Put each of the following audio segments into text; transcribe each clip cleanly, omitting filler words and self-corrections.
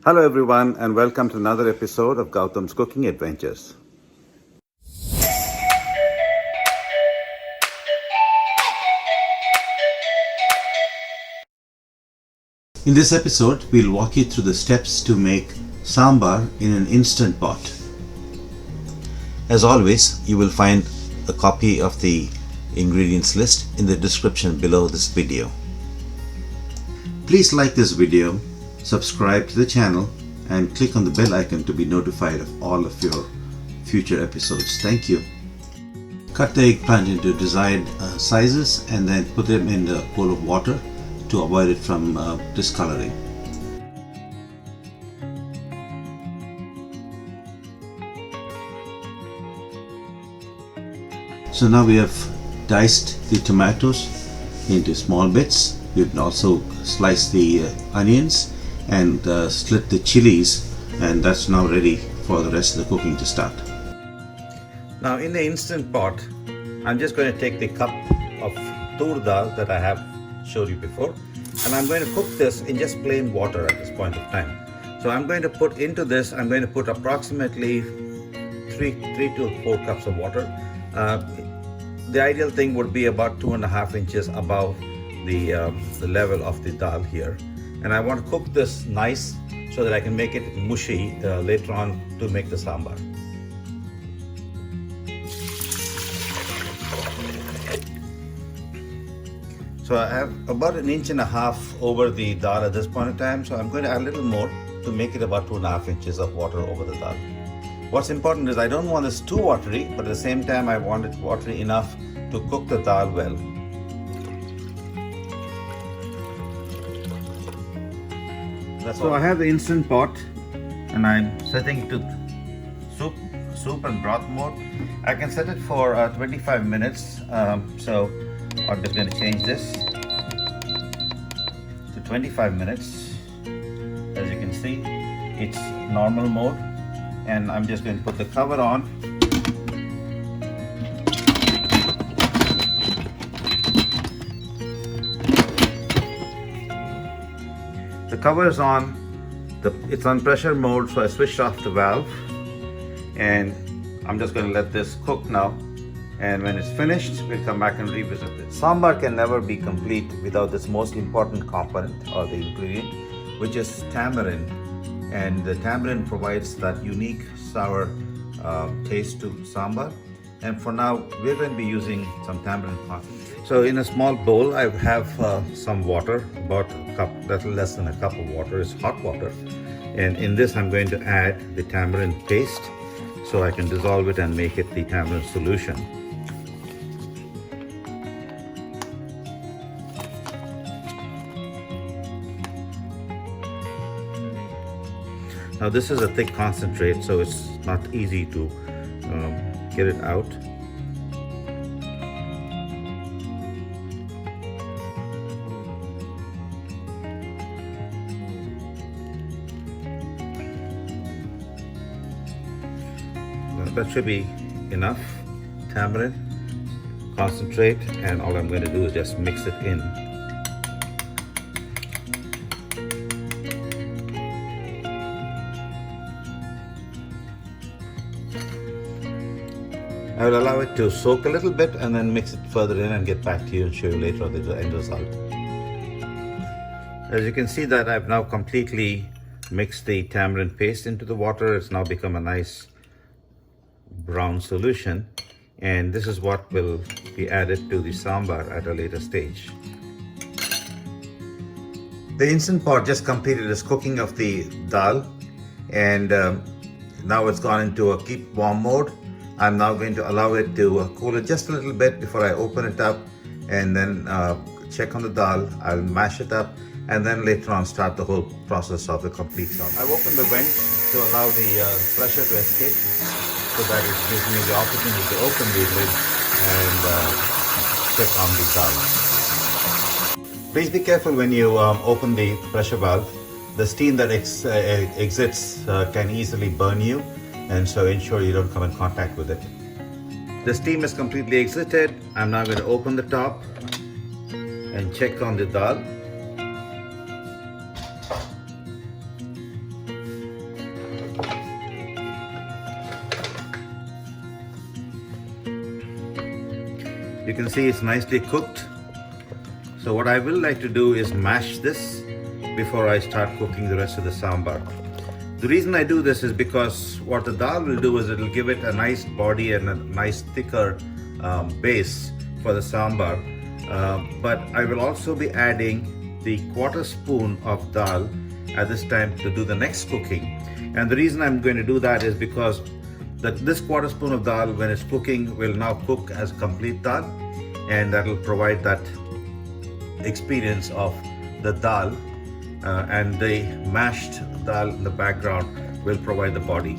Hello everyone and welcome to another episode of Gautam's Cooking Adventures. In this episode, we'll walk you through the steps to make sambar in an instant pot. As always, you will find a copy of the ingredients list in the description below this video. Please like this video, subscribe to the channel, and click on the bell icon to be notified of all of your future episodes. Thank you. Cut the eggplant into desired sizes and then put them in a bowl of water to avoid it from discoloring. So now we have diced the tomatoes into small bits. You can also slice the onions and slit the chilies, and that's now ready for the rest of the cooking to start. Now in the instant pot, I'm just going to take the cup of Toor Dal that I have showed you before, and I'm going to cook this in just plain water at this point of time. So I'm going to put into this, I'm going to put approximately 3 to 4 cups of water. The ideal thing would be about 2.5 inches above the level of the dal here, and I want to cook this nice so that I can make it mushy later on to make the sambar. So I have about 1.5 inches over the dal at this point in time, so I'm going to add a little more to make it about 2.5 inches of water over the dal. What's important is I don't want this too watery, but at the same time I want it watery enough to cook the dal well. So I have the instant pot and I'm setting to soup and broth mode. I can set it for 25 minutes. So I'm just going to change this to 25 minutes. As you can see, it's normal mode, and I'm just going to put the cover on. The cover is on, it's on pressure mode, so I switched off the valve and I'm just going to let this cook now, and when it's finished we'll come back and revisit it. Sambar can never be complete without this most important component or the ingredient, which is tamarind, and the tamarind provides that unique sour taste to sambar. And for now we're going to be using some tamarind concentrate. So in a small bowl I have some water, about a cup, little less than a cup of water. It's hot water, and in this I'm going to add the tamarind paste so I can dissolve it and make it the tamarind solution. Now this is a thick concentrate, so it's not easy to get it out. That should be enough tamarind concentrate, and all I'm going to do is just mix it in. I will allow it to soak a little bit and then mix it further in and get back to you and show you later the end result. As you can see that I've now completely mixed the tamarind paste into the water. It's now become a nice brown solution, and this is what will be added to the sambar at a later stage. The instant pot just completed its cooking of the dal, and now it's gone into a keep warm mode. I'm now going to allow it to cool it just a little bit before I open it up and then check on the dal. I'll mash it up and then later on start the whole process of the complete sambar. I've opened the vent to allow the pressure to escape, so that it gives me the opportunity to open the lid and check on the dal. Please be careful when you open the pressure valve. The steam that exits can easily burn you, and so ensure you don't come in contact with it. The steam is completely exited. I'm now going to open the top and check on the dal. You can see it's nicely cooked. So what I will like to do is mash this before I start cooking the rest of the sambar. The reason I do this is because what the dal will do is it will give it a nice body and a nice thicker base for the sambar. But I will also be adding the 1/4 spoon of dal at this time to do the next cooking. And the reason I'm going to do that is because this 1/4 spoon of dal, when it's cooking, will now cook as complete dal, and that will provide that experience of the dal, and the mashed dal in the background will provide the body.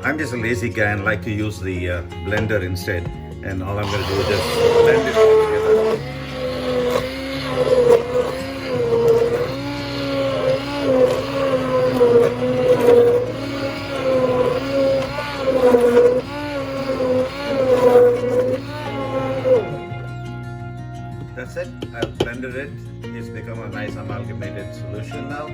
I'm just a lazy guy and like to use the blender instead, and all I'm going to do is just blend it all together. That's it. I've blended it. It's become a nice amalgamated solution now,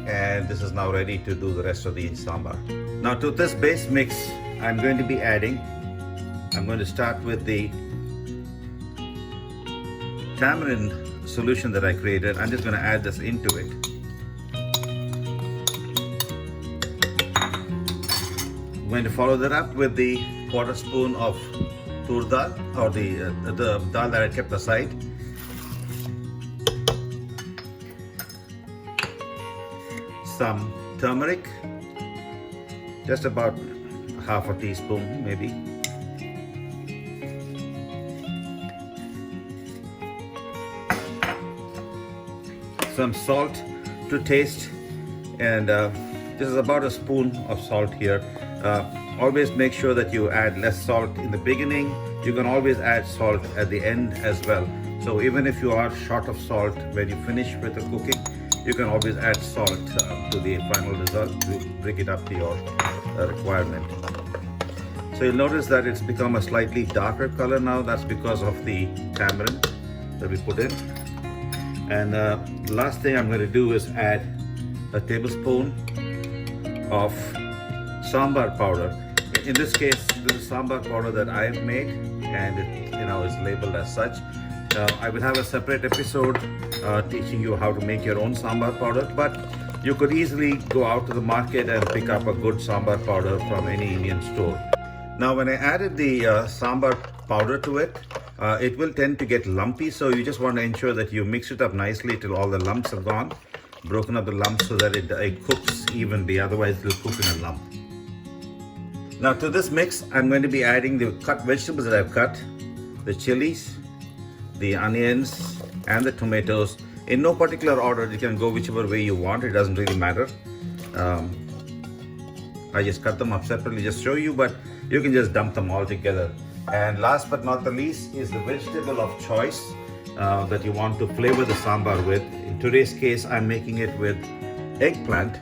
and this is now ready to do the rest of the sambar. Now to this base mix, I'm going to start with the tamarind solution that I created. I'm just going to add this into it. I'm going to follow that up with the 1/4 spoon of Toor Dal, or the dal that I kept aside. Some turmeric, just about 1/2 teaspoon maybe. Some salt to taste, and this is about a spoon of salt here. Always make sure that you add less salt in the beginning. You can always add salt at the end as well. So even if you are short of salt when you finish with the cooking, you can always add salt to the final result to bring it up to your requirement. So you'll notice that it's become a slightly darker color now. That's because of the tamarind that we put in. And the last thing I'm going to do is add a tablespoon of sambar powder. In this case, this is sambar powder that I've made, and it is labeled as such. I will have a separate episode teaching you how to make your own sambar powder, but you could easily go out to the market and pick up a good sambar powder from any Indian store. Now when I added the sambar powder to it, it will tend to get lumpy, so you just want to ensure that you mix it up nicely till all the lumps are gone, broken up the lumps so that it cooks evenly, otherwise it will cook in a lump. Now to this mix, I'm going to be adding the cut vegetables that I've cut, the chilies, the onions, and the tomatoes. In no particular order, you can go whichever way you want, it doesn't really matter. I just cut them up separately just to show you, but you can just dump them all together. And last but not the least is the vegetable of choice that you want to flavor the sambar with. In today's case, I'm making it with eggplant.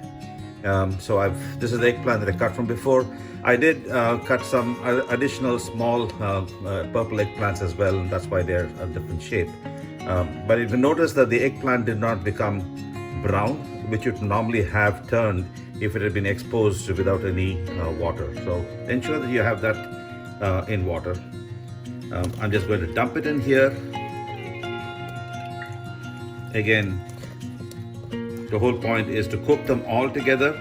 This is the eggplant that I cut from before. I did cut some additional small purple eggplants as well, and that's why they're a different shape. But if you notice that the eggplant did not become brown, which you'd normally have turned if it had been exposed without any water. So ensure that you have that in water. I'm just going to dump it in here. Again, the whole point is to cook them all together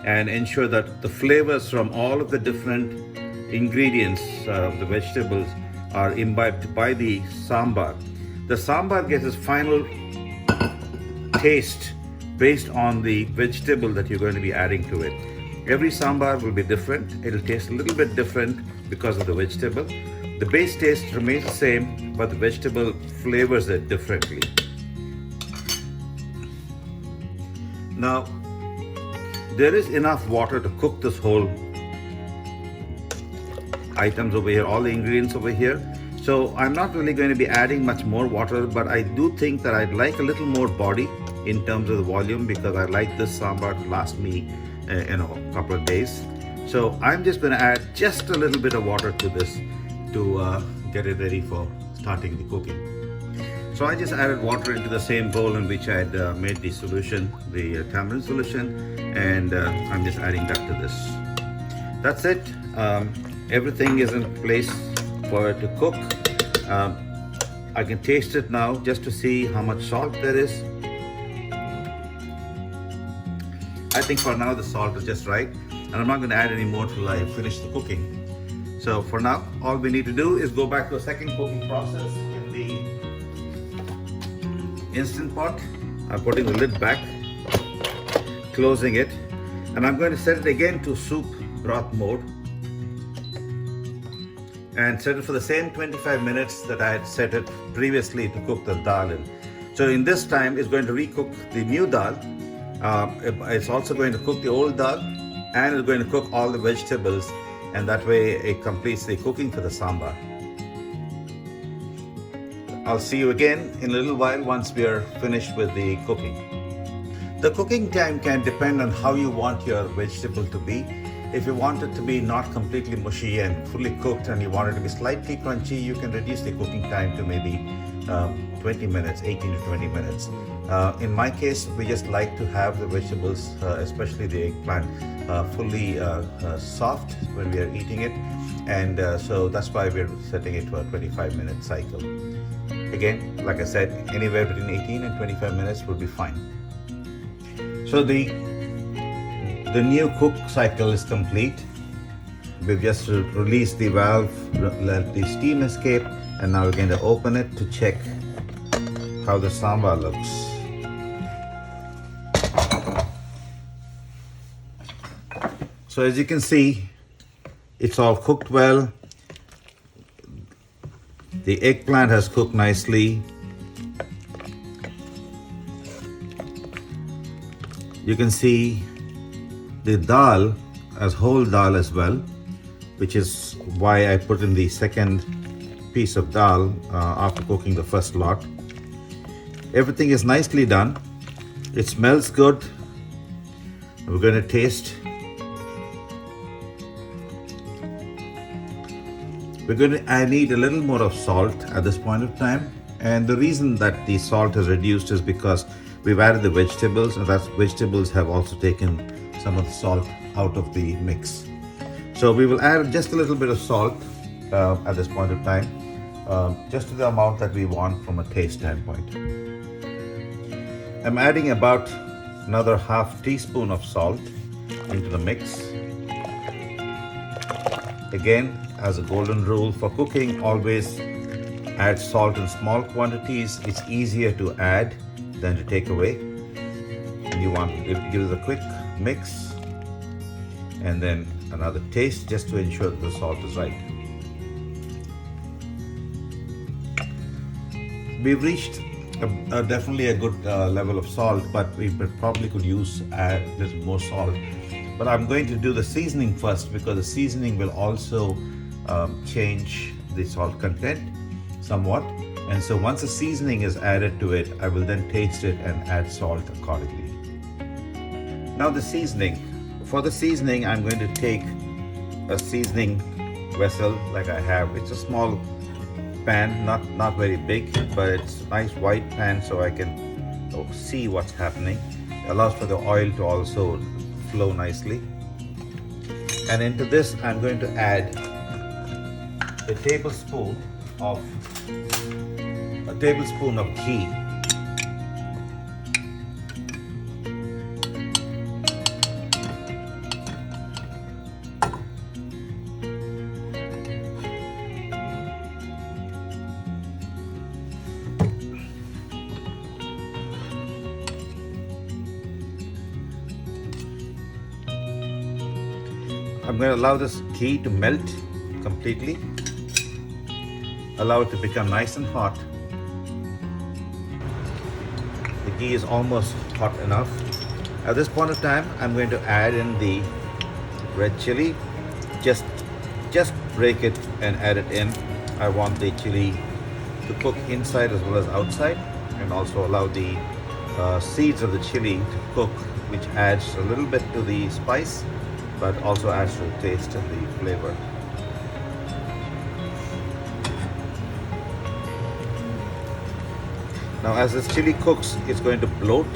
and ensure that the flavors from all of the different ingredients of the vegetables are imbibed by the sambar. The sambar gets its final taste based on the vegetable that you're going to be adding to it. Every sambar will be different. It'll taste a little bit different because of the vegetable. The base taste remains the same, but the vegetable flavors it differently. Now, there is enough water to cook this whole items over here, all the ingredients over here. So I'm not really going to be adding much more water, but I do think that I'd like a little more body in terms of the volume, because I like this sambar to last me a couple of days. So I'm just going to add just a little bit of water to this to get it ready for starting the cooking. So I just added water into the same bowl in which I had made the solution, the tamarind solution, and I'm just adding that to this. That's it. Everything is in place for it to cook. I can taste it now just to see how much salt there is. I think for now the salt is just right, and I'm not going to add any more till I finish the cooking. So for now, all we need to do is go back to a second cooking process in the Instant Pot. I'm putting the lid back, closing it, and I'm going to set it again to soup broth mode and set it for the same 25 minutes that I had set it previously to cook the dal in. So in this time, it's going to recook the new dal. It's also going to cook the old dal, and it's going to cook all the vegetables, and that way it completes the cooking for the sambar. I'll see you again in a little while once we are finished with the cooking. The cooking time can depend on how you want your vegetable to be. If you want it to be not completely mushy and fully cooked, and you want it to be slightly crunchy, you can reduce the cooking time to maybe 20 minutes, 18 to 20 minutes. In my case, we just like to have the vegetables, especially the eggplant, fully soft when we are eating it, and so that's why we're setting it to a 25-minute cycle. Again, like I said, anywhere between 18 and 25 minutes would be fine. So the new cook cycle is complete. We've just released the valve, let the steam escape, and now we're going to open it to check how the sambar looks. So as you can see, it's all cooked well. The eggplant has cooked nicely. You can see the dal as whole dal as well, which is why I put in the second piece of dal after cooking the first lot. Everything is nicely done. It smells good. We're going to taste. I need a little more of salt at this point of time, and the reason that the salt is reduced is because we've added the vegetables, and that vegetables have also taken some of the salt out of the mix. So we will add just a little bit of salt at this point of time, just to the amount that we want from a taste standpoint. I'm adding about another half teaspoon of salt into the mix. Again, as a golden rule for cooking, always add salt in small quantities. It's easier to add than to take away. And you want to give it a quick mix, and then another taste just to ensure that the salt is right. We've reached definitely a good level of salt, but we probably could use a little more salt. But I'm going to do the seasoning first, because the seasoning will also change the salt content somewhat. And so once the seasoning is added to it, I will then taste it and add salt accordingly. Now the seasoning. For the seasoning, I'm going to take a seasoning vessel like I have. It's a small pan, not very big, but it's a nice white pan so I can see what's happening. It allows for the oil to also flow nicely. And into this, I'm going to add a tablespoon of ghee. I'm going to allow this ghee to melt completely. Allow it to become nice and hot. The ghee is almost hot enough. At this point of time, I'm going to add in the red chili. Just break it and add it in. I want the chili to cook inside as well as outside, and also allow the seeds of the chili to cook, which adds a little bit to the spice, but also adds to the taste and the flavor. Now as this chili cooks, it's going to bloat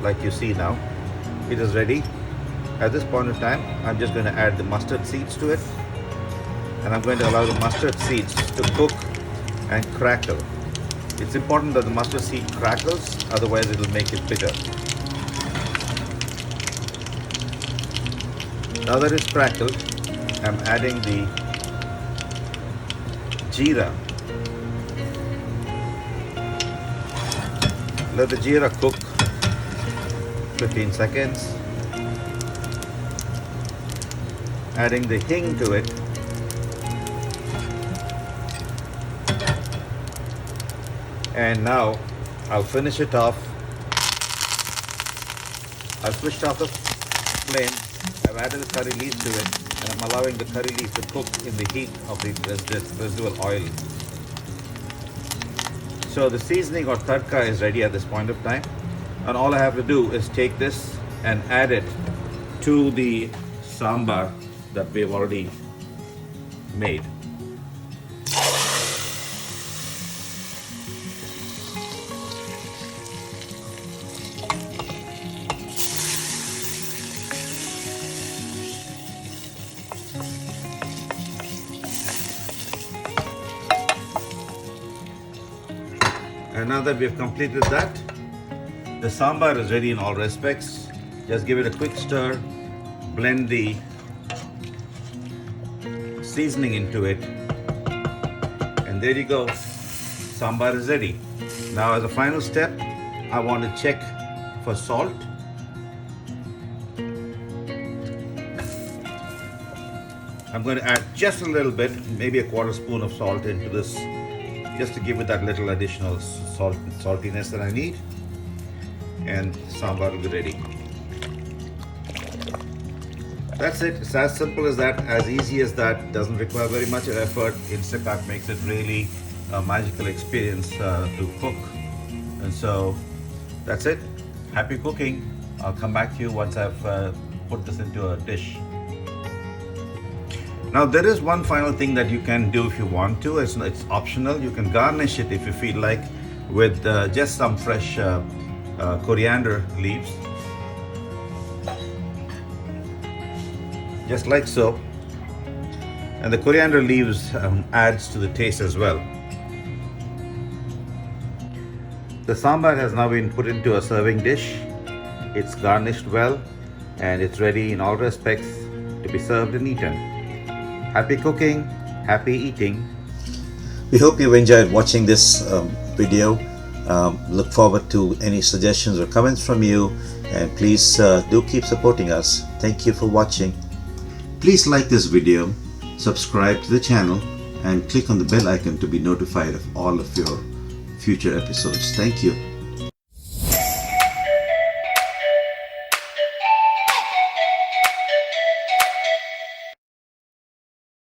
like you see now. It is ready. At this point of time, I'm just going to add the mustard seeds to it. and I'm going to allow the mustard seeds to cook and crackle. It's important that the mustard seed crackles, otherwise it will make it bitter. Now that it's crackled, I'm adding the Jeera. Let the Jeera cook 15 seconds. Adding the Hing to it. And now I'll finish it off. I've switched off the flame. I've added the curry leaf to it, and I'm allowing the curry leaf to cook in the heat of the residual oil. So the seasoning or tadka is ready at this point of time, and all I have to do is take this and add it to the sambar that we've already made. And now that we've completed that, the sambar is ready in all respects. Just give it a quick stir, blend the seasoning into it, and there you go. Sambar is ready. Now as a final step, I want to check for salt. I'm going to add just a little bit, maybe a quarter spoon of salt into this, just to give it that little additional saltiness that I need, and sambar will be ready. That's it. It's as simple as that, as easy as that. Doesn't require very much effort. Instantpot makes it really a magical experience to cook. And so that's it. Happy cooking. I'll come back to you once I've put this into a dish. Now there is one final thing that you can do if you want to. It's optional. You can garnish it if you feel like with just some fresh coriander leaves. Just like so. And the coriander leaves adds to the taste as well. The sambar has now been put into a serving dish. It's garnished well, and it's ready in all respects to be served and eaten. Happy cooking, happy eating. We hope you enjoyed watching this video. Look forward to any suggestions or comments from you, and please do keep supporting us. Thank you for watching. Please like this video, subscribe to the channel, and click on the bell icon to be notified of all of your future episodes. Thank you.